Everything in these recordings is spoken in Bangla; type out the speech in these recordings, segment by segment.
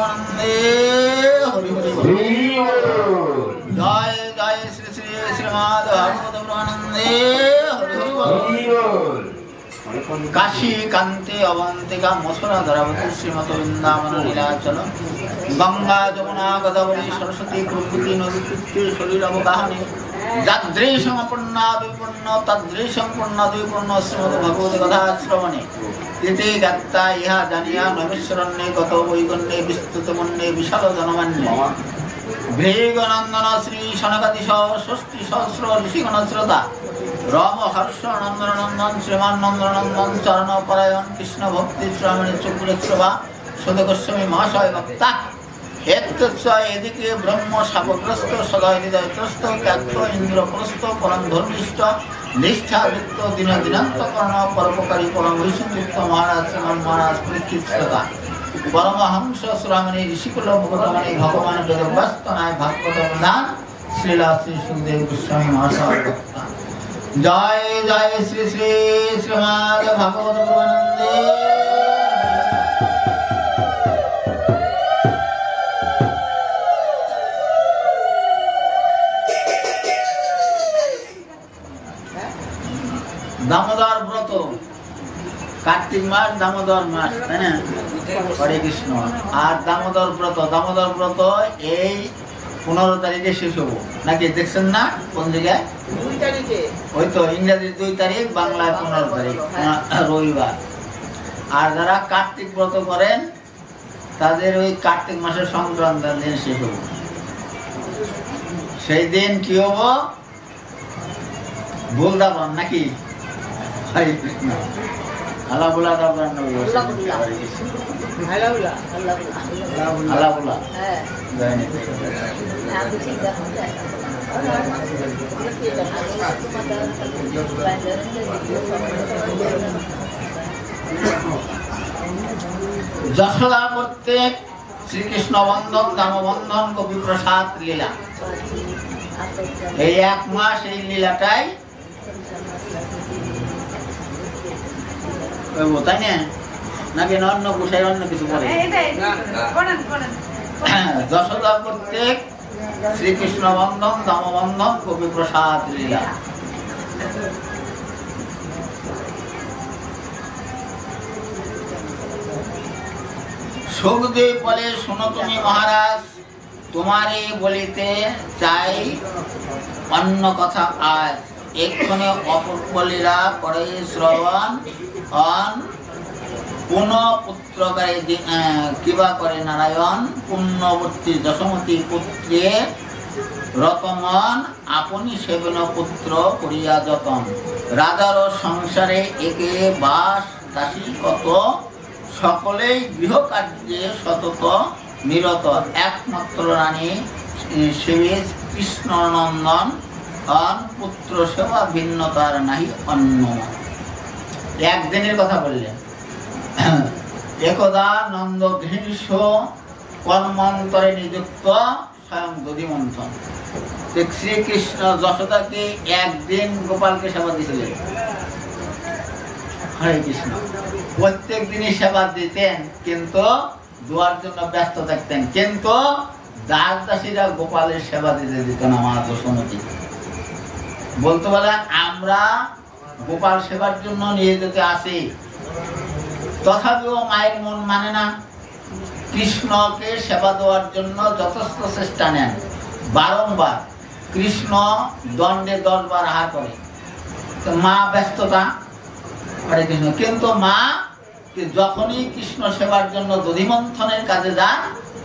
ভগবানন্দে হরি হরি জয় জয় শ্রী শ্রী শ্রীমদ ভাগবত ব্রহ্মানন্দে হরি হরি কাশী কান্তি অবন্তিকা মথুরা ধরাবতী শ্রীমত বৃন্দাবন লীলাচল গঙ্গা যমুনা গোদাবরী সরস্বতী প্রভৃতি নদী কৃষ্টি শরীর অবগাহনী যাদৃশং পূর্ণাদ্বৈপূর্ণ তদৃশং পূর্ণাদ্বৈপূর্ণ শ্রীমদ ভগবত কথা শ্রবণে ইতি জ্ঞাত্তা ইহা জানিয়া নৈমিশ্বরণ্যে গত বৈগণ্যে বিস্তৃত মন্যে বিশাল জনমান্যে ভৃগনন্দন শ্রী সনকাদিশ ষষ্ঠী সহস্র ঋষিগণ শ্রোতা রম হর্ষ নন্দন নন্দন শ্রীমান নন্দন নন্দন চরণ পরায়ণ কৃষ্ণ ভক্তি শ্রামণী চক্রবা সদ গোস্বামী মহাশয় বক্তা এদিকে ব্রহ্ম শাপগ্রস্ত সদয় হৃদয়গ্রস্ত ত্যাক্ত ইন্দ্রপ্রস্ত পরম ধর্মিষ্ঠ নিষ্ঠাযুক্ত দিন দিনান্তকর্ণ পরোপকারী পরম ঋষিযুক্ত মহারাজ শ্রীমান মহারাজ পরীক্ষিত শ্রোতা পরমহংস সুরামণি ঋষিকুল ভগবানী ভগবান বেদব্যস্তনায় ভাগবত প্রধান শ্রীলা শ্রী সুখদেব গোস্বামী মহাশয় বক্তা জয় জয় শ্রী শ্রী শ্রীমদ ভাগবত ব্রহ্মানন্দে দামোদর ব্রত কার্তিক মাস দামোদর মাস তাই না হরে কৃষ্ণ আর দামোদর ব্রত এই 15 তারিখে শেষ হবো নাকি দেখছেন না কোন জায়গায় ওই তো ইংরেজি 2 তারিখ বাংলায় 15 তারিখ রবিবার আর যারা কার্তিক ব্রত করেন তাদের ওই কার্তিক মাসের সংক্রান্তির দিন শেষ হবো সেই দিন কি হবো বলদাবন নাকি হরে কৃষ্ণ আল্লাহ বলা দাবন আল্লাহ যশোদা প্রত্যেক শ্রীকৃষ্ণ বন্ধন দামবন্ধন কবি প্রসাদ লীলা এই 1 মাস এই লীলাটাই তাই না নাকি অন্য গোসাই অন্য কিছু বলে যশোদা প্রত্যেক শ্রীকৃষ্ণ বন্ধন দামবন্ধন কবি প্রসাদ লীলা সুখদেব বলে শোনো তুমি মহারাজ তোমারে বলিতে চাই অন্য কথা আজ এক্ষণে অপূর্ব লীলা করে শ্রবণ পুনঃ পুত্রকারে কিবা করে নারায়ণ পুণ্যবর্তী দশমতী পুত্রে রতমন আপনি সেবন পুত্র করিয়া যতন রাজার সংসারে একে বাস দাসী কত সকলেই গৃহকার্যে সতত নিরত একমাত্র রানী সেবে কৃষ্ণনন্দন পুত্র সেবা ভিন্নতার নাহি অন্য একদিনের কথা বললেন একদা নন্দ গৃহীষ কর্মান্তরে নিযুক্ত স্বয়ং দধিমন্থন শ্রীকৃষ্ণ যশোদাকে একদিন গোপালকে সেবা দিয়েছিলেন হরে কৃষ্ণ প্রত্যেক দিনই সেবা দিতেন কিন্তু দুয়ার জন্য ব্যস্ত থাকতেন কিন্তু দাস দাসীরা গোপালের সেবা দিতে দিত না মা যশোমতী বলতে বলে আমরা গোপাল সেবার জন্য নিয়ে যেতে আসি তথাপিও মায়ের মন মানে না কৃষ্ণকে সেবা দেওয়ার জন্য যথেষ্ট চেষ্টা নেন বারংবার কৃষ্ণ দণ্ডে 10 বার আহার করে মা ব্যস্ততা হরে কৃষ্ণ কিন্তু মা যখনই কৃষ্ণ সেবার জন্য দধিমন্থনের কাজে যান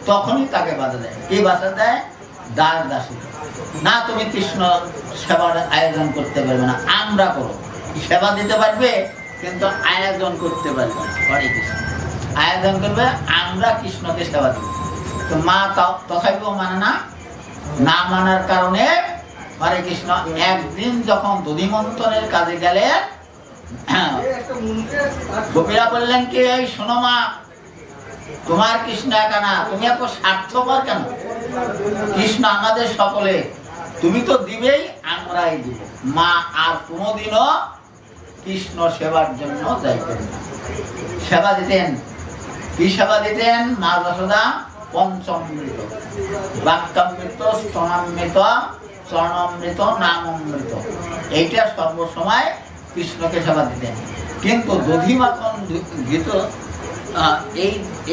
তখনই তাকে বাধা দেয় কি বাধা দেয় দাস দাসী না তুমি কৃষ্ণ সেবার আয়োজন করতে পারবে না আমরা করো সেবা দিতে পারবে কিন্তু আয়োজন করতে পারবে না হরে কৃষ্ণ আয়োজন করবে আমরা কৃষ্ণকে সেবা দেব তো মা তথাপিও মানে না না মানার কারণে হরে কৃষ্ণ একদিন যখন দধিমন্থনের কাজে গেলেন গোপীরা বললেন কি এই শোনো মা তোমার কৃষ্ণ একা না তুমি এত স্বার্থপর কেন কৃষ্ণ আমাদের সকলে তুমি তো দিবেই আমরাই দিব মা আর কোনোদিনও কৃষ্ণ সেবার জন্য যাইতেন না সেবা দিতেন কি সেবা দিতেন মা যশোদা পঞ্চমৃত, বাক্যামৃত, স্তনামৃত, চরণামৃত, নামামৃত, এইটা সর্বসময় কৃষ্ণকে সেবা দিতেন। কিন্তু দধি মাখন ঘৃত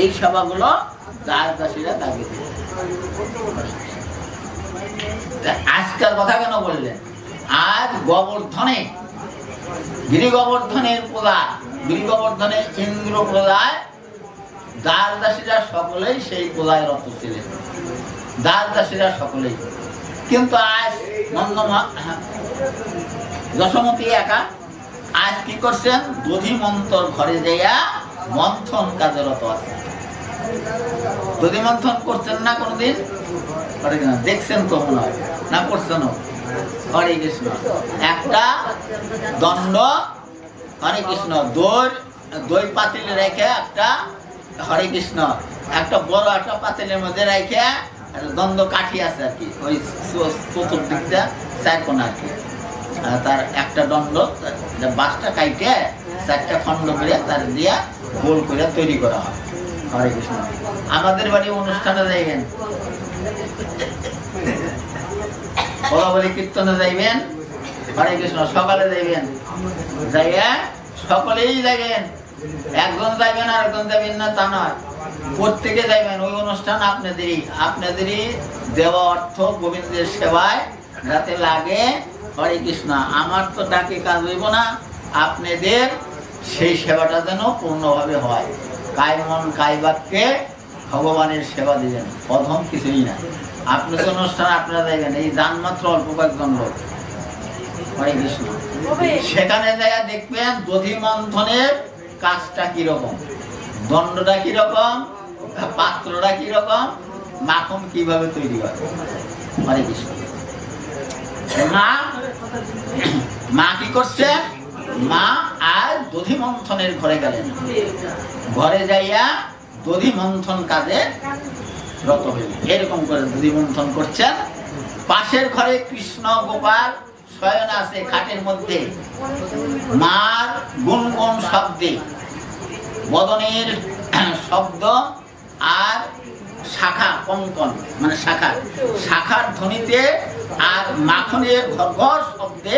এই সেবাগুলো দাসীরা তাকে দিতেন। আজকাল কথা কেন বললেন? আজ গোবর্ধনে, গিরি গোবর্ধনের পূজা, গিরি গোবর্ধনে ইন্দ্র পূজায় দাসীরা সকলেই সেই পূজায় রত ছিলেন, দাসীরা সকলেই। কিন্তু আজ যশোমতী একা আজ কি করছেন? দধি মন্ত্র ঘরে যাইয়া মন্থন কাজে রত আছে। দধি মন্থন করছেন না কোনদিন? দেখছেন তো মনে হয় না? করছেন? হরে কৃষ্ণ। একটা দণ্ড, হরে কৃষ্ণ, দই পাতিল রেখে একটা, হরে কৃষ্ণ, একটা বড় একটা পাতিলের মধ্যে রেখে দ্বন্দ্ব কাঠি আছে আর কি, ওই চতুর্দিকটা চার কোনা আর কি, তার একটা দণ্ড বাঁশটা কাইটে চারটা খণ্ড করে তার দিয়া গোল করে তৈরি করা হয়। হরে কৃষ্ণ। আমাদের বাড়ি অনুষ্ঠানে যাইবেন, বলি কীর্তনে যাইবেন, হরে কৃষ্ণ, সকালে যাইবেন, যাইয়া সকলেই যাইবেন, একজন যাইবেন আর একজন যাবেন না তা নয়, প্রত্যেকে যাইবেন। ওই অনুষ্ঠান আপনাদেরই দেওয়া অর্থ গোবিন্দের সেবায় যাতে লাগে। হরে কৃষ্ণ। আমার তো ডাকে কাজ হইব না, আপনাদের সেই সেবাটা যেন পূর্ণভাবে হয়। কায় মন কায় বাক্যে ভগবানের সেবা দিবেন, প্রথম কিছুই না। আপনি তো অনুষ্ঠান আপনারা যাইবেন, এই যান মাত্র অল্প কয়েকজন লোক। হরে কৃষ্ণ। সেখানে যাইয়া দেখবেন দধি মন্থনের কাজটা কিরকম, দণ্ডটা কিরকম, পাত্রটা কিরকম, মাখন কিভাবে তৈরি হয়। হরে কৃষ্ণ। মা কি করছে? মা আর দধি মন্থনের ঘরে গেলেন, ঘরে যাইয়া দধি মন্থন কাজে রত হইলেন। এরকম করে দধি মন্থন করছেন। পাশের ঘরে কৃষ্ণ গোপাল শয়ন আছে খাটের মধ্যে, মার গুনগুন শব্দে, বদনের শব্দ আর শাখা কঙ্কন মানে শাখার ধ্বনিতে আর মাখনের ঘর শব্দে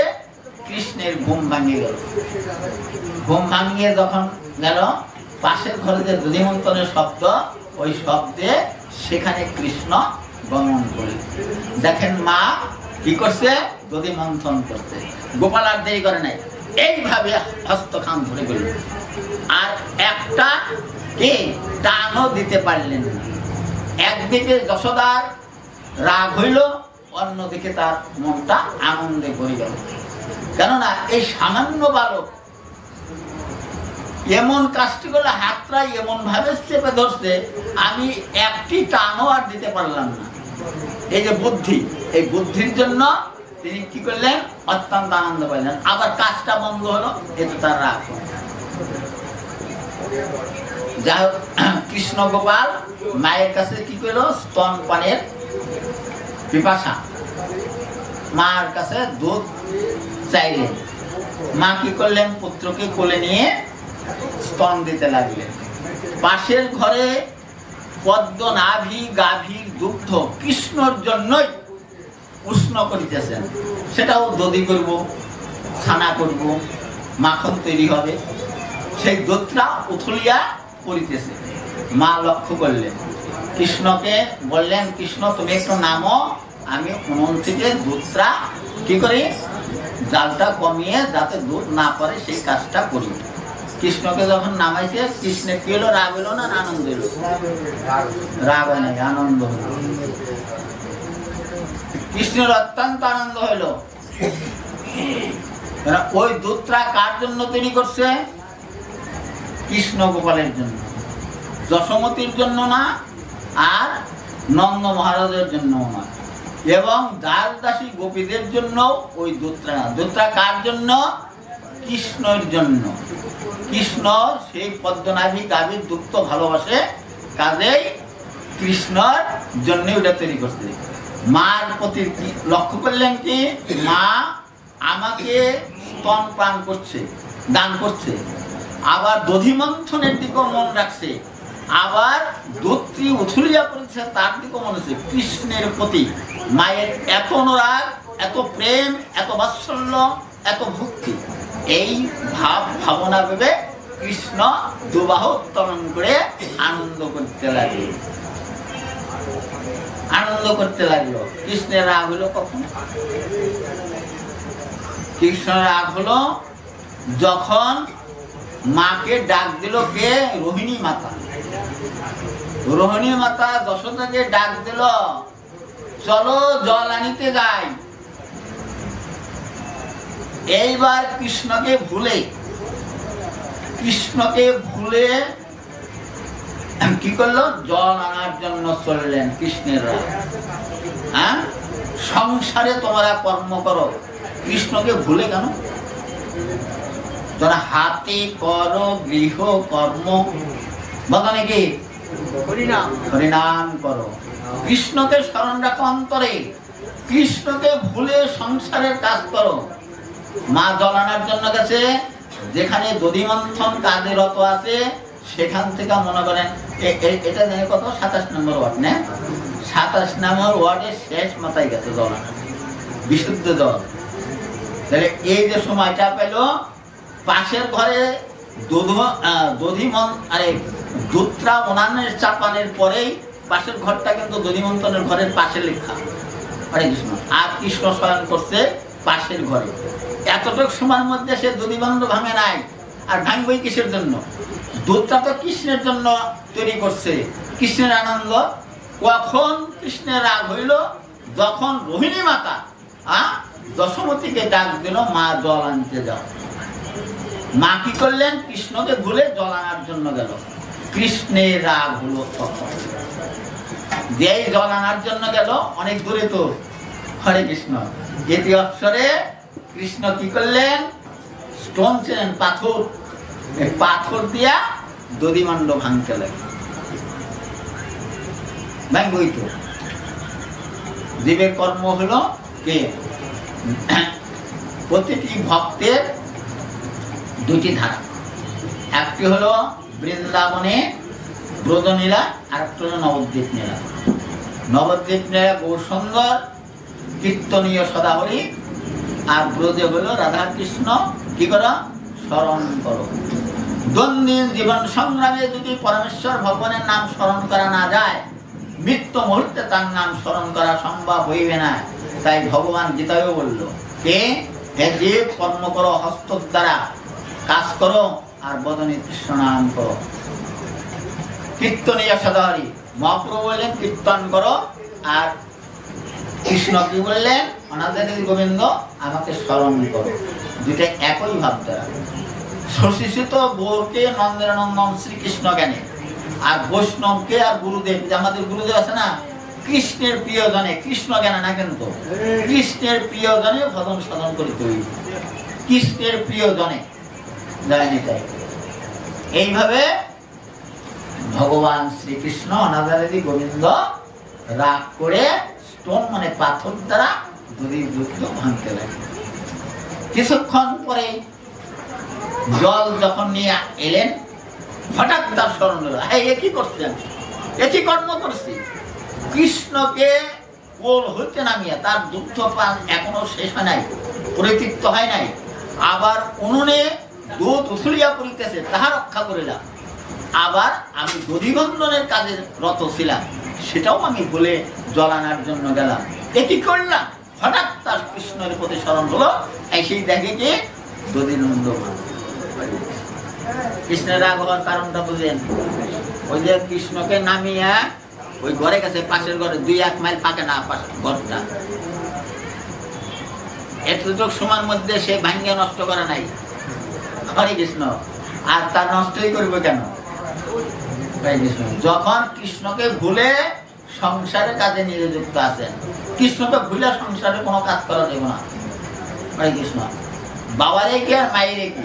কৃষ্ণের ঘুম ভাঙিয়ে গেল। ঘুম ভাঙিয়ে যখন গেল, পাশের ঘরে যে দধি মন্থনের শব্দ, ওই শব্দে সেখানে কৃষ্ণ গমন করে। দেখেন মা কি করছে? দধি মন্থন করছে। গোপাল আর দেরি করে নাই, এইভাবে হস্তখান ধরে গেল, আর একটা কে টানও দিতে পারলেন না। একদিকে যশোদার রাগ হইল, অন্যদিকে তার মনটা আনন্দে ভরে গেল। কেননা এই সামান্য বালক এমন কাজটি করলে, হাতটা এমন ভাবে চেপে ধরছে, আমি একটি টানও আর দিতে পারলাম না। এই যে বুদ্ধি, এই বুদ্ধির জন্য তিনি কি করলেন? অত্যন্ত আনন্দ পাইলেন। আবার কাজটা বন্ধ হলো, এতে তার রাগ। যাই হোক, কৃষ্ণ গোপাল মায়ের কাছে কি করলো? স্তন পানের পিপাসা, মার কাছে দুধ চাইলেন। মা কি করলেন? পুত্রকে কোলে নিয়ে স্তন দিতে লাগলেন। পাশের ঘরে পদ্ম নাভি গাভীর দুগ্ধ কৃষ্ণর জন্যই উষ্ণ করিতেছেন। সেটাও দধি করব, ছানা করব, মাখন তৈরি হবে, সেই দুধটা উথলিয়া করিতেছে। মা লক্ষ্য করলেন, কৃষ্ণকে বললেন, কৃষ্ণ তুমি একটু নামো, আমি উনুন থেকে দুধটা কি করি, জালটা কমিয়ে যাতে দুধ না পড়ে সেই কাজটা করি। কৃষ্ণকে যখন নামাইছে, কৃষ্ণের কি হলো? রাগ হলো না আনন্দ হলো? রাগ হয় নাই, আনন্দ হলো। কৃষ্ণের অত্যন্ত আনন্দ হইলো। ওই দুধটা কার জন্য তৈরি করছে? কৃষ্ণ গোপালের জন্য, যশোমতীর জন্য না, আর নন্দ মহারাজের জন্য না, এবং দাসী গোপীদের জন্য ওই দুধটা না। দুধটা কার জন্য? কৃষ্ণের জন্য। কৃষ্ণ সেই পদ্মনাভী গাভীর দুগ্ধ ভালোবাসে, কাজেই কৃষ্ণর জন্য ওটা তৈরি করছে। মার প্রতি লক্ষ্য করলেন কি, মা আমাকে স্তন পান করছে, দান করছে, আবার দধি মন্থনের দিকেও মন রাখছে, আবার দত্রী উথুলিয়া পড়েছে, তার দিকে মনে হচ্ছে কৃষ্ণের প্রতি মায়ের এত অনুরাগ, এত প্রেম, এত বাৎসল্য, এত ভক্তি। এই ভাবনা ভেবে কৃষ্ণ দুবাহু উত্তোলন করে আনন্দ করতে লাগলো। কৃষ্ণের রাগ হলো কখন? কৃষ্ণের রাগ হলো যখন মাকে ডাক দিল কে? রোহিণী মাতা। রোহিণী মাতা যশোদাকে ডাক দিল, চলো জল আনিতে যাই। এইবার কৃষ্ণকে ভুলে কি করলো? জল আনার জন্য চললেন। কৃষ্ণের রাগ। হ্যাঁ, সংসারে তোমরা কর্ম করো, কৃষ্ণকে ভুলে কেন? তোমরা হাতে করো গৃহ কর্ম, বদনে কি হরিনাম করো। কৃষ্ণকে স্মরণ রাখো অন্তরে, কৃষ্ণকে ভুলে সংসারের কাজ করো। মা জল আনার জন্য গেছে, যেখানে দধিমন্থন কাজে রত আছে সেখান থেকে মনে করেন এটা জানি কত 27 নম্বর ওয়ার্ড না? 27 নম্বর ওয়ার্ডের শেষ মাথায় গেছে জল আনা, বিশুদ্ধ জল। তাহলে এই যে সময়টা পেল, পাশের ঘরে দুধটা উনানের চাপানের পরেই পাশের ঘরটা কিন্তু দধিমন্থনের ঘরের পাশে লেখা। হরে কৃষ্ণ। আর কৃষ্ণ শয়ন করছে পাশের ঘরে। এতটুক সময়ের মধ্যে সে দধিবন্ধ ভাঙে নাই। আর ভাঙবই কিসের জন্য? দুধটা তো কৃষ্ণের জন্য তৈরি করছে, কৃষ্ণের আনন্দ। কখন কৃষ্ণের রাগ হইল? যখন রোহিণী মাতা যশোমতীকে ডাক দিল, মা জল আনতে যাও। মা কি করলেন? কৃষ্ণকে ভুলে জল আনার জন্য গেল। কৃষ্ণের রাগ হলো তখন। যেই জল আনার জন্য গেল, অনেক দূরে তো। হরে কৃষ্ণ। এটি অবসরে কৃষ্ণ কি করলেন? স্টোন ছিলেন, পাথর, পাথর দিয়া দধিমণ্ড ভাঙতে লাগলেন। ভাঙবই তো। জীবের কর্ম হলো কে? প্রতিটি ভক্তের দুটি ধারা। একটি হলো বৃন্দাবনে ব্রজনীলা, আর একটা হলো নবদ্বীপ নীলা। নবদ্বীপ নীলা বহু সুন্দর, কীর্তনীয় সদাহরি। আর ব্রজে হলো রাধা কৃষ্ণ কি করো? স্মরণ করো। দৈনন্দিন জীবন সংগ্রামে যদি পরমেশ্বর ভগবানের নাম স্মরণ করা না যায়, মৃত্যু মুহূর্তে তার নাম স্মরণ করা সম্ভব হইবে না। তাই ভগবান গীতায়ও বলল, কে যে কর্ম করো, হস্ত দ্বারা কাজ করো, আর বদনে কৃষ্ণ নাম করো। কীর্তনীয় সদাহরি। মহাপ্রভু বললেন কীর্তন করো, আর কৃষ্ণ কি বললেন? অনাদারি গোবিন্দ আমাকে স্মরণ করো। দুইটা একই ভাব দ্বারা। শশিসিত গৌরকে নন্দেরানন্দন শ্রীকৃষ্ণ জ্ঞানে, আর বৈষ্ণবকে আর গুরুদেব, আমাদের গুরুদেব আছে না, কৃষ্ণের প্রিয়জনে, কৃষ্ণ জ্ঞানে না, কিন্তু কৃষ্ণের প্রিয়জনে ভজন সাধন করিতে হইবে। কৃষ্ণের প্রিয়জনে যায়নি। তাই এইভাবে ভগবান শ্রীকৃষ্ণ অনাদারি গোবিন্দ রাগ করে স্টোন মানে পাথর দ্বারা দুধ ভাঙতে লাগে। কিছুক্ষণ পরে জল যখন নিয়ে এলেন, হঠাৎ তার স্মরণ হলো, হ্যাঁ এ কি করছেন? একই কর্ম করছি। কৃষ্ণকে কোল হইতে নামিয়ে, তার দুগ্ধ পান এখনো শেষ হয় নাই, পরিতৃপ্ত হয় নাই, আবার উনুনে দুধ উথলিয়া পড়িতেছে, তাহা রক্ষা করিলাম। আবার আমি দধিবন্ধনের কাজে রত ছিলাম, সেটাও আমি ভুলে জল আনার জন্য গেলাম। একই করলাম। হঠাৎ তার কৃষ্ণের প্রতি স্মরণ হলো, এসেই দেখে যে দধিনন্দ। কৃষ্ণের রাগ হওয়ার কারণটা বুঝেন? ওই যে কৃষ্ণকে নামিয়ে ওই ঘরে গেছে, পাশের ঘরে 2-1 মাইল পাকে না ঘরটা, এতটুক সময়ের মধ্যে সে ভাঙ্গে নষ্ট করে নাই। হরে কৃষ্ণ। আর তার নষ্টই করবে কেন? যখন কৃষ্ণকে ভুলে সংসারের কাজে নিয়োজিত আছেন, কৃষ্ণকে ভুলে সংসারে কোনো কাজ করা যাবে না। হরে কৃষ্ণ। বাবারে কি আর মায়েরে কি,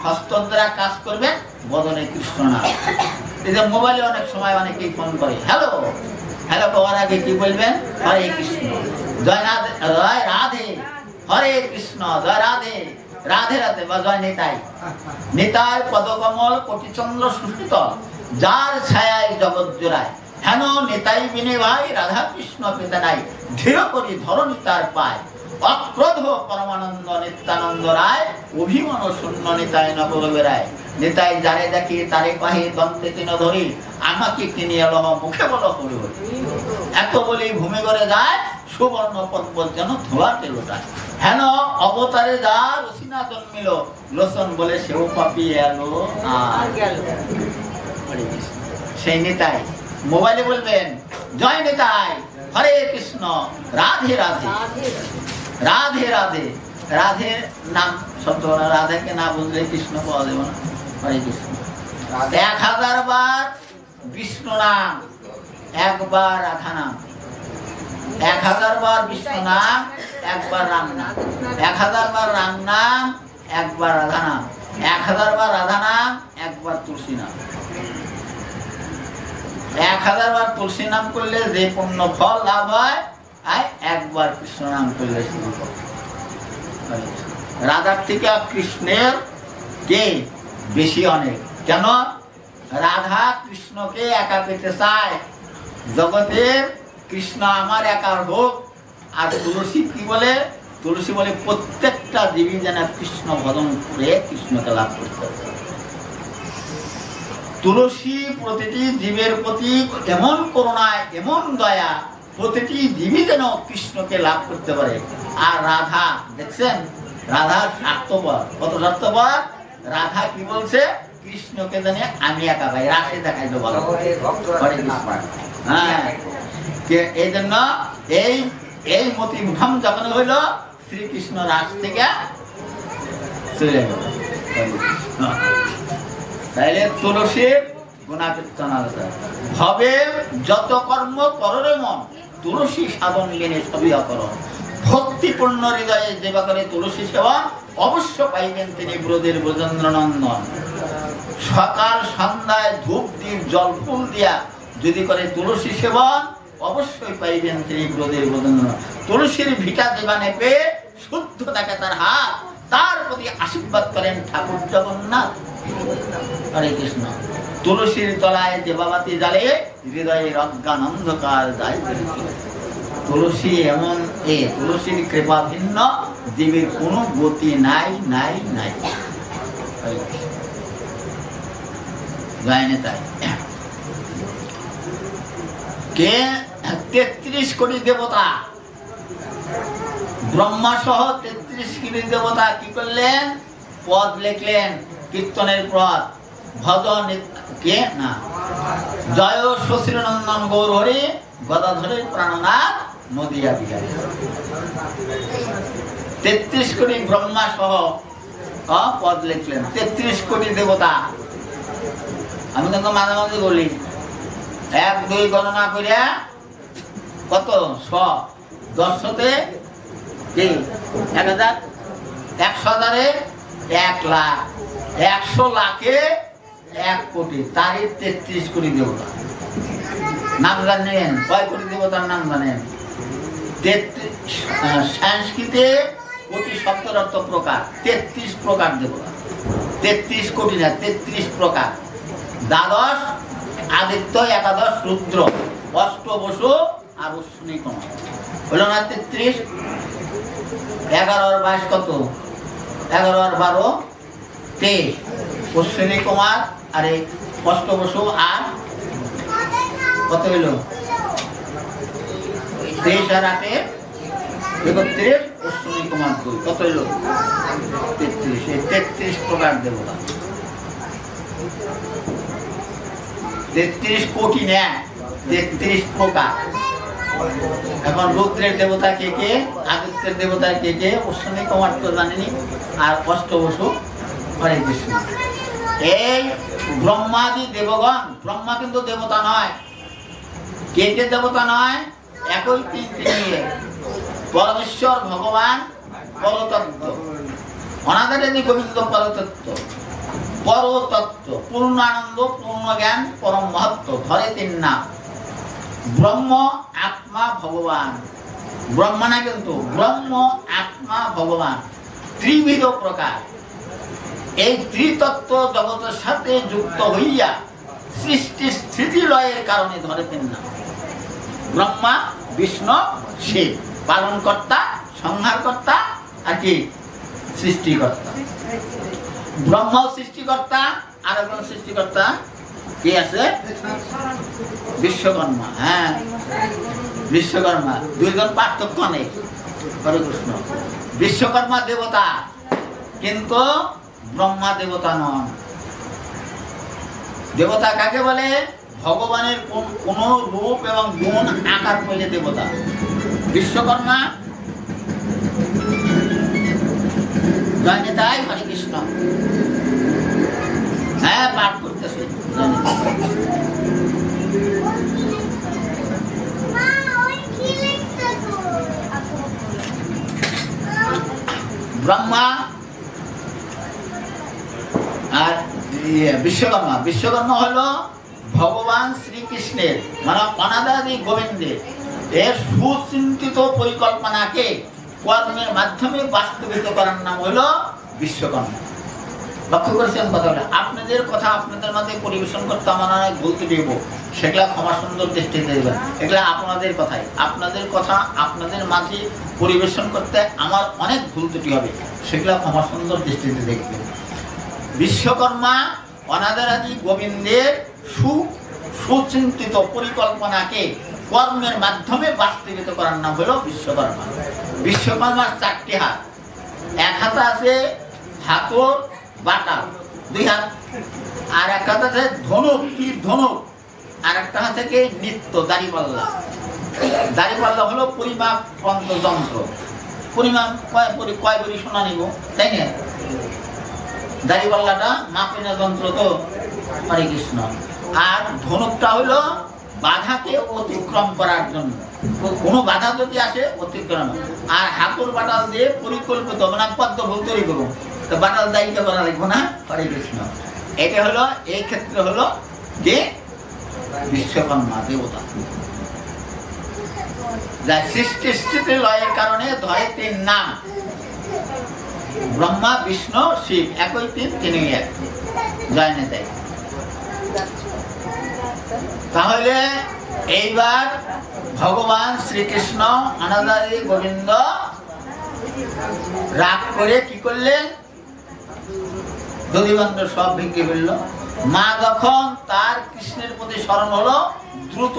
হস্ত দ্বারা কাজ করবেন, বদনে কৃষ্ণ নাম। এই যে মোবাইলে অনেক সময় অনেকেই ফোন করে, হ্যালো হ্যালো করার আগে কি বলবেন? হরে কৃষ্ণ, জয় রাধে, জয় রাধে, হরে কৃষ্ণ, জয় রাধে, রাধে রাধে, বা জয় নিতাই। নিতাই পদকমল কোটিচন্দ্র সুশীতল, যার ছায়ায় জগৎ জোড়ায়, হেন নেতাই বিনে ভাই রাধা কৃষ্ণ পেতে নাই, ধীর করি ধরণী তার পায়, অক্রোধ পরমানন্দ নিত্যানন্দ রায়, অভিমান শূন্য নেতায় নগর বেড়ায়। নেতাই যারে দেখি তারে পাহি দন্তে তিন ধরি, আমাকে কিনিয়ে লহ মুখে বল হরি হরি। এত বলি ভূমি করে যায়, সুবর্ণ পর্বত যেন ধোয়াতে লোটায়। হেন অবতারে যা রসিনা জন্মিল, লোচন বলে সেও পাপি এলো আর গেল। সেই নেতাই মোবাইলে বলবেন জয় নেতাই, হরে কৃষ্ণ, রাধে রাধে, রাধে রাধে। রাধে নাম শব্দ, রাধাকে না বুঝলে কৃষ্ণ পাওয়া যাবে না। হরে কৃষ্ণ 1000 বার বিষ্ণু নাম, একবার রাধা নাম। 1000 বার বিষ্ণু নাম, একবার রাম নাম। 1000 বার রাম নাম, একবার রাধা নাম। 1000 বার রাধা নাম, একবার তুলসী নাম। 1000 বার তুলসী নাম করলে যে পুণ্য ফল লাভ হয়, আর একবার কৃষ্ণ নাম করলে শুরু। রাধার থেকে কৃষ্ণের কে বেশি অনেক। কেন? রাধা কৃষ্ণকে একা পেতে চায়, জগতের কৃষ্ণ আমার একার হোক। আর তুলসী কি বলে? তুলসী বলে প্রত্যেকটা জীবী যেন কৃষ্ণ ভজন করে কৃষ্ণকে লাভ করতে হবে। তুলসী প্রতিটি জীবের প্রতি এমন করুণায়, এমন দয়া, প্রতিটি জীবী যেন কৃষ্ণকে লাভ করতে পারে। আর রাধা দেখছেন, রাধা স্বার্থপর। কত স্বার্থপর! রাধা কি বলছে? কৃষ্ণকে জানে আমি একা ভাই, রাশে দেখাই দেবো। হ্যাঁ, এই জন্য এই মতি মুখাম যখন হইল, শ্রীকৃষ্ণ রাস থেকে চলে গেল। তাইলে তুলসীর গুণাকীর্তন হবে। যত কর্ম কররে মন, তুলসী সাধন লেনে সবই অকরণ। ভক্তিপূর্ণ হৃদয়ে যেবা করে তুলসী সেবন, অবশ্য পাইবেন তিনি ব্রজের ব্রজেন্দ্র নন্দন। সকাল সন্ধ্যায় ধূপ দ্বীপ জল ফুল দিয়া যদি করে তুলসী সেবন, অবশ্যই পাইবেন তিনি ব্রজের ব্রজেন্দ্র। তুলসীর ভিটা দেবানে পেয়ে শুদ্ধ থাকে তার হাত, তার প্রতি আশীর্বাদ করেন ঠাকুর জগন্নাথ। হরে কৃষ্ণ। তুলসীর তলায় যে বাবাতি জ্বালে, হৃদয়ের অজ্ঞান অন্ধকার যায়। তুলসী এমন, তুলসীর কৃপা ভিন্ন জীবের কোনো গতি নাই নাই নাই। তাই কে 33 কোটি দেবতা, ব্রহ্মা সহ 33 কোটি দেবতা কি করলেন? পদ লিখলেন, কীর্তনের পদ। ভজন কে না, জয় শশীনন্দন গৌর হরি, গদাধরের প্রাণনাথ নদিয়া বিহারী। 33 কোটি ব্রহ্মা সহ পদ লিখলেন, 33 কোটি দেবতা। আমি কিন্তু মাঝে মাঝে বলি, 1 2 গণনা করে কত? 100, 10 কি 1000, 100,000-এ 1 লাখ, 100 লাখে 1 কোটি, তারই 33 কোটি দেবতা। নাম জানেন? কয় কোটি দেবতার নাম জানেন? সংস্কৃতে কোটি শব্দের অর্থ প্রকার। 33 প্রকার দেবতা। 33 কোটি না, 33 প্রকার। দ্বাদশ আদিত্য, একাদশ রুদ্র, অষ্ট বসু আর অশ্বিনী কুমার। হলো না 33? 11 আর 22 কত? 11 আর 12 23। অশ্বিনী কুমার আর এই অষ্ট বসু আর কত হইল? 23 আর 8 31। অশ্বিনী কুমার 2 কত হইল? 33। এই 33 প্রকার দেবতা। 33 কোটি না, 33 প্রকার। এখন রুদ্রের দেবতা কে কে, আদিত্যের দেবতা কে কে? অশ্বিনী কুমার তো জানেনি, আর অষ্ট বসু। হরে কৃষ্ণ। এই ব্রহ্মাদি দেবগণ, ব্রহ্মা কিন্তু দেবতা নয়। কে কে দেবতা নয়? একই তিনি পরমেশ্বর ভগবান পরতত্ত্ব, অনাদি গোবিন্দ পরতত্ত্ব, পরতত্ত্ব, পূর্ণ আনন্দ, পূর্ণ জ্ঞান, পরম মহত্ব। ধরে 3 নাম। ব্রহ্ম, আত্মা, ভগবান। ব্রহ্ম না কিন্তু, ব্রহ্ম, আত্মা, ভগবান, ত্রিবিধ প্রকার। এই ত্রিতত্ত্ব জগতের সাথে যুক্ত হইয়া সৃষ্টি স্থিতি লয়ের কারণে ধরে তিন নাম। ব্রহ্মা, বিষ্ণু, শিব, পালনকর্তা, সংহারকর্তা আর কি সৃষ্টিকর্তা। ব্রহ্মাও সৃষ্টিকর্তা, আর একজন সৃষ্টিকর্তা কি আছে? বিশ্বকর্মা। হ্যাঁ, বিশ্বকর্মা, দুইজন পার্থক্য নেই। হরে কৃষ্ণ। বিশ্বকর্মা দেবতা, কিন্তু ব্রহ্মা দেবতা নন। দেবতা কাকে বলে? ভগবানের কোন রূপ এবং গুণ আকার পেলে দেবতা। বিশ্বকর্মা জয় নেতাই। হরে কৃষ্ণ। হ্যাঁ, পাঠ করতেছে। ব্রহ্মা আর বিশ্বকর্মা। বিশ্বকর্মা হলো ভগবান শ্রীকৃষ্ণের মানে অনাদি গোবিন্দের এর সুচিন্তিত পরিকল্পনাকে কর্মের মাধ্যমে বাস্তবিত করার নাম হলো বিশ্বকর্মা। লক্ষ্য করেছেন কথাটা? আপনাদের কথা আপনাদের মাঝে পরিবেশন করতে আমার অনেক ভুলতে দিব, সেগুলা ক্ষমা সুন্দর দৃষ্টিতে দেবেন। এগুলা আপনাদের কথাই, আপনাদের কথা আপনাদের মাঝে পরিবেশন করতে আমার অনেক ভুল ত্রুটি হবে, সেগুলা ক্ষমা সুন্দর দৃষ্টিতে দেখবেন। বিশ্বকর্মা অনাদি গোবিন্দের সুচিন্তিত পরিকল্পনাকে কর্মের মাধ্যমে বাস্তবিত করার নাম হলো বিশ্বকর্মা। বিশ্বকর্মার চারটি হাত, এক হাতে আছে হাতর বাটা, দুই হাত, আর এক হাতে আছে ধনুক, তীর ধনুক, আর একটা হাতে কি নিত্য দাড়িপাল্লা। দাড়িপাল্লা হলো পরিমাপ যন্ত্র। পরিমাপ কয় বড়ি সোনা নিব, তাই না? দাড়িপাল্লাটা মাপিনা যন্ত্র তো। হরে কৃষ্ণ। আর ধনুকটা হলো বাধাকে অতিক্রম করার জন্য, কোনো বাধা যদি আসে অতিক্রম। আর হাতুর বাটাল দিয়ে পরিকল্পিত মানে পদ্মফুল তৈরি করবো, তো বাটাল দায়িত্ব করা লাগবো না। হরে কৃষ্ণ। এটা হলো এই ক্ষেত্রে হলো যে বিশ্বকর্মা দেবতা, যা সৃষ্টি স্থিতি লয়ের কারণে ধরে তিন নাম। ব্রহ্মা, বিষ্ণু, শিব, একই তিন, তিনি এক। জয় নেতাই। তাহলে এইবার ভগবান শ্রীকৃষ্ণ অনাদি গোবিন্দ রাগ করে কি করলেন? দধিবন্ধ সব ভেঙে ফেলল। মা যখন তার কৃষ্ণের প্রতি স্মরণ হলো, দ্রুত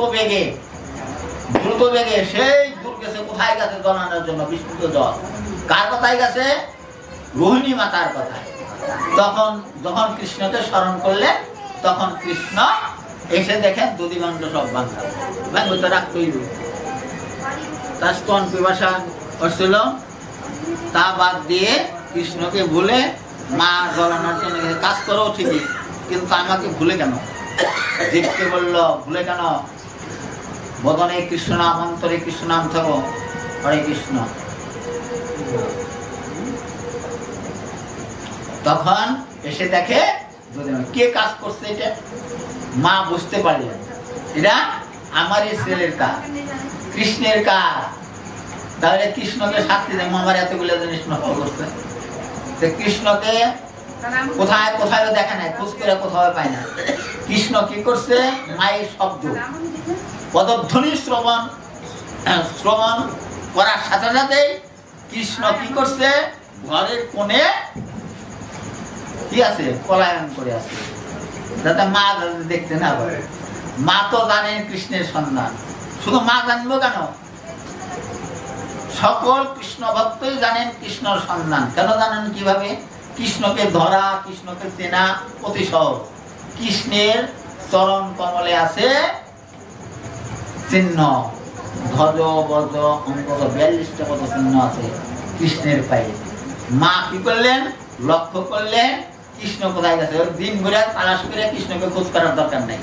বেগে সেই দূর গেছে। কোথায় গেছে? জল আনার জন্য, বিশুদ্ধ জল। কার কথায় গেছে? রোহিণী মাতার কথায়। তখন যখন কৃষ্ণকে স্মরণ করলেন, তখন কৃষ্ণ এসে দেখেন দধিবন্ধ সব ভাঙা। ভাঙতে রাখতেই তার স্তন পিপাসা হচ্ছিল, তা বাদ দিয়ে কৃষ্ণকে ভুলে মা জল আনার জন্য কাজ করো ঠিকই, কিন্তু আমাকে ভুলে কেন? জীবকে বলল ভুলে কেন? বদনে কৃষ্ণ নাম, অন্তরে কৃষ্ণ নাম থাকো। হরে কৃষ্ণ। তখন এসে দেখে কে কাজ করছে। এটা মা বুঝতে পারলেন, এটা আমার এই ছেলের কাজ, কৃষ্ণের কাজ। তাহলে কৃষ্ণকে শাস্তি দেয়, আমার এতগুলো জিনিস নষ্ট করছে। কৃষ্ণকে কোথায় কোথায় দেখা নাই, খোঁজ করে কোথাও পায় না। কৃষ্ণ কি করছে? মায়ের শব্দ পদধ্বনি শ্রবণ করার সাথে সাথেই কৃষ্ণ কি করছে? ঘরের কোণে কি আছে? পলায়ন করে আছে, যাতে মা দেখতে না পারে। মা তো জানেন কৃষ্ণের সন্ধান, শুধু মা জানবো কেন? সকল কৃষ্ণ ভক্তই জানেন কৃষ্ণের সন্ধান। কেন জানেন? কিভাবে? কৃষ্ণকে ধরা, কৃষ্ণকে চেনা অতি সহজ। কৃষ্ণের চরণ কমলে আছে চিহ্ন, ধ্বজ, বজ্র, অঙ্কজ, 42টা কত চিহ্ন আছে কৃষ্ণের পায়ে। মা কি করলেন? লক্ষ্য করলেন কৃষ্ণ কোথায় গেছে। দিন ঘুরে তালাশ করে কৃষ্ণকে খোঁজ করার দরকার নেই।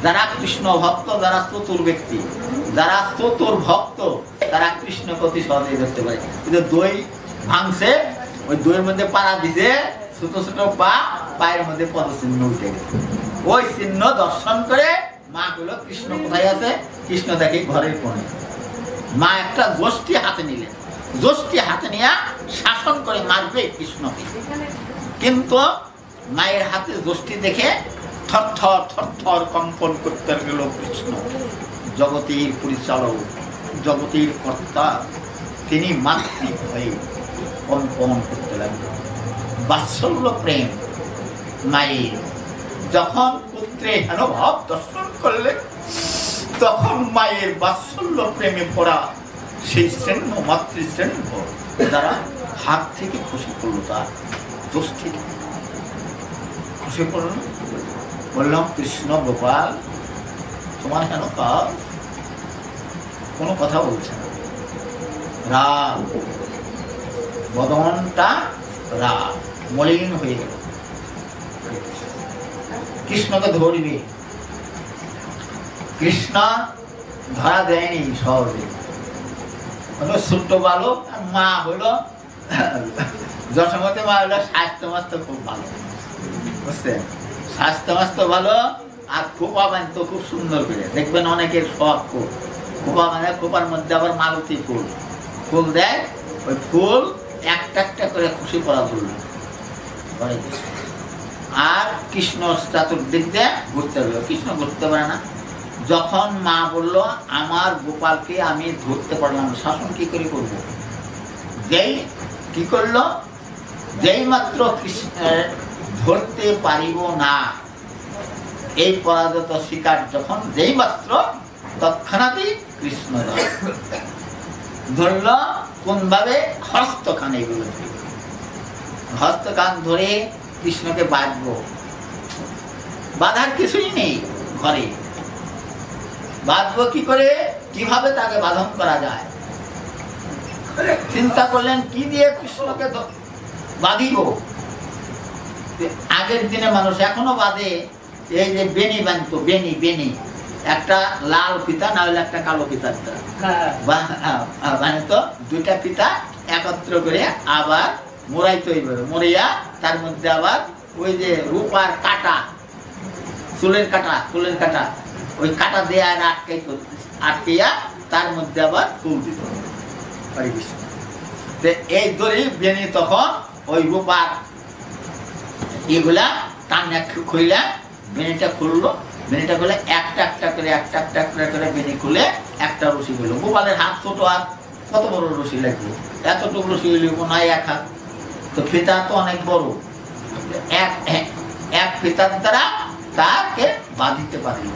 যারা কৃষ্ণ ভক্ত, যারা চতুর ব্যক্তি, যারা চতুর ভক্ত, তারা কৃষ্ণকে অতি সহজেই ধরতে পারে। কিন্তু দই ভাঙছে, ওই দইয়ের মধ্যে পাড়া দিছে, ছোট ছোট পা, পায়ের মধ্যে পদচিহ্ন উঠে গেছে। ওই চিহ্ন দর্শন করে মা বলল কৃষ্ণ কোথায় আছে? কৃষ্ণ দেখে ঘরের কোণে। মা একটা যষ্টি হাতে নিলেন, যষ্টি হাতে নিয়ে শাসন করে মারবে কৃষ্ণকে। কিন্তু মায়ের হাতে যষ্টি দেখে থরথর থরথর কম্পন করতে গেল কৃষ্ণ। জগতের পরিচালক, জগতের কর্তা, তিনি মাতৃ হয়ে কম্পন করতে লাগলেন। বাৎসল্য প্রেম মায়ের, যখন পুত্রে হেন ভাব দর্শন করলেন, তখন মায়ের বাৎসল্য প্রেমে পড়া সেই শ্রেণ্য মাতৃশ্রেণ্য যারা হাত থেকে খুশি করলো, তার দোষ থেকে খুশি করল। বললাম, কৃষ্ণ গোপাল তোমার কেন কাজ? কোনো কথা বলছে না। রাগ, বদনটা রাগ মলিন হয়ে গেল। কৃষ্ণকে ধরবে, কৃষ্ণ ধরা দেয়নি সহজে। ছোট্ট বালক, আর মা হলো যশোমতী মা হলো স্বাস্থ্য মাস্ত খুব ভালো, বুঝছেন? স্বাস্থ্য মাস্ত ভালো, আর খোপা বানত খুব সুন্দর করে। দেখবেন অনেকের শখ খুব খোপা, মানে খোপার মধ্যে আবার মালতী ফুল ফুল দেয়, ওই ফুল একটা একটা করে খুশি করা ধরল। আর কৃষ্ণ চতুর্দিক দিয়ে ঘুরতে হবে, কৃষ্ণ ঘুরতে পারে না। যখন মা বলল, আমার গোপালকে আমি ধরতে পারলাম, শাসন কি করে করবো? যেই কি করলো, যেই মাত্র কৃষ্ণের ধরতে পারিব না, এই পরাজিত শিকার যখন যেই মাত্র, তৎক্ষণাৎই কৃষ্ণ ধরল। কোন ভাবে? হস্তখান, এগুলো হস্তখান ধরে কৃষ্ণকে বাঁধবো। বাঁধার কিছুই নেই ঘরে, বাঁধবো কি করে? কিভাবে তাকে বাঁধন করা যায়? চিন্তা করলেন, কি দিয়ে কৃষ্ণকে বাঁধিব? আগের দিনে মানুষ এখনো বাঁধে, এই যে বেনি বাঁধতো, বেনি বেনি, একটা লাল ফিতা না হলে একটা কালো ফিতা বানাতো, দুইটা ফিতা একত্র করে আবার মোড়াইতে হইবে। মোড়াইয়া তার মধ্যে আবার ওই যে রূপার কাটা, চুলের কাটা, চুলের কাটা, ওই কাটা দিয়ে আর আটকাইয়া তার মধ্যে আবার ফুল দিত। এই দড়ি বেনি তখন ওই রূপার এগুলা টানা খুইলা বেনিটা খুললো, বেনিটা খুলে একটা একটা করে একটা একটা করে বেনি খুলে একটা রশি খুললো। গোপালের হাত ছোট, হাত কত বড় রশি লাগবে? এতটুকু রশি হইলে নাই এক হাত, তো ফিতা তো অনেক বড়, এক ফিতার দ্বারা তাকে বাঁধিতে পারল।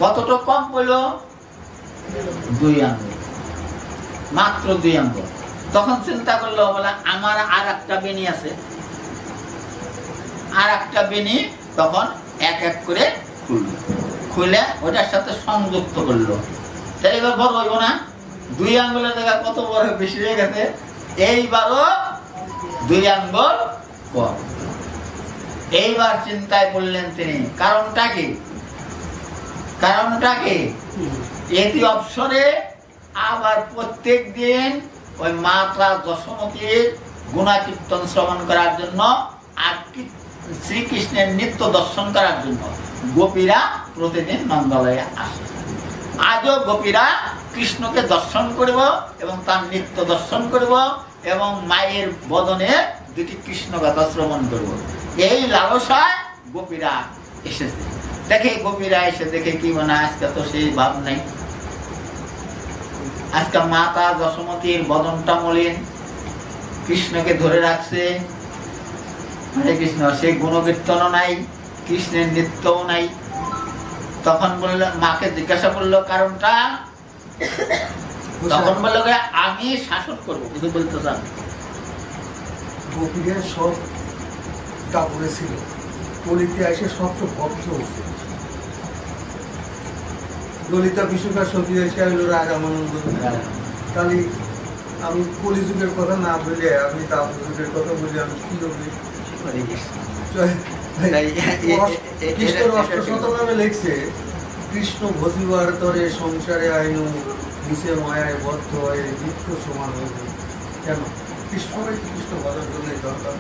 কতটা কম বললো? 2 আঙ্গুল, মাত্র 2 আঙ্গুল। তখন চিন্তা করলো, বলে আমার আর একটা বেনি আছে, আর একটা বেনি তখন এক এক করে খুললো, খুলে ওটার সাথে সংযুক্ত করলো। তাই এবার বড় হইব না? 2 আঙ্গুলের জায়গা কত বড় বেশি হয়ে গেছে, এইবারও 2 আঙ্গুল কম। এইবার চিন্তায় পড়লেন তিনি, কারণটা কি? কারণটা কি? এটি অবসরে আবার প্রত্যেক দিন ওই মাতা যশোমতীর গুণাকীর্তন শ্রবণ করার জন্য আর শ্রীকৃষ্ণের নিত্য দর্শন করার জন্য গোপীরা প্রতিদিন নন্দালয়ে আসে। আজও গোপীরা কৃষ্ণকে দর্শন করব এবং তার নিত্য দর্শন করব এবং মায়ের বদনে 2টি কৃষ্ণ গাথা শ্রবণ করব। এই লালসায় গোপীরা এসেছে। দেখে গোপীরা এসে দেখে কি মনে, আজকে তো সেই ভাব নাই, আজকে মাতা যশোমতীর বদনটা মলিন, কৃষ্ণকে ধরে রাখছে, হরে কৃষ্ণ, সেই গুণকীর্তনও নাই, কৃষ্ণের নৃত্যও নাই। তখন বললো, মাকে জিজ্ঞাসা করলো কারণটা, তখন বললো আমি শাসন করবো। কিছু বলতে চান? গোপীরা সব টাপুরে ছিল, পলিতে এসে সবচেয়ে ভক্ত হচ্ছে। ললিতা বিশুকা সতী এসে হলো রাজামানন্দ। তাহলে আমি কলিযুগের কথা না বলে আমি তাপর যুগের কথা বলি, আমি কি বলি? কৃষ্ণের অষ্টশতনামে লিখছে, কৃষ্ণ ভজিবার তরে সংসারে আইনু নিচে মায়ায় বদ্ধ হয়ে বৃক্ষ সমান হইবে। কেন? কৃষ্ণ কৃষ্ণ বলার জন্য দরকার।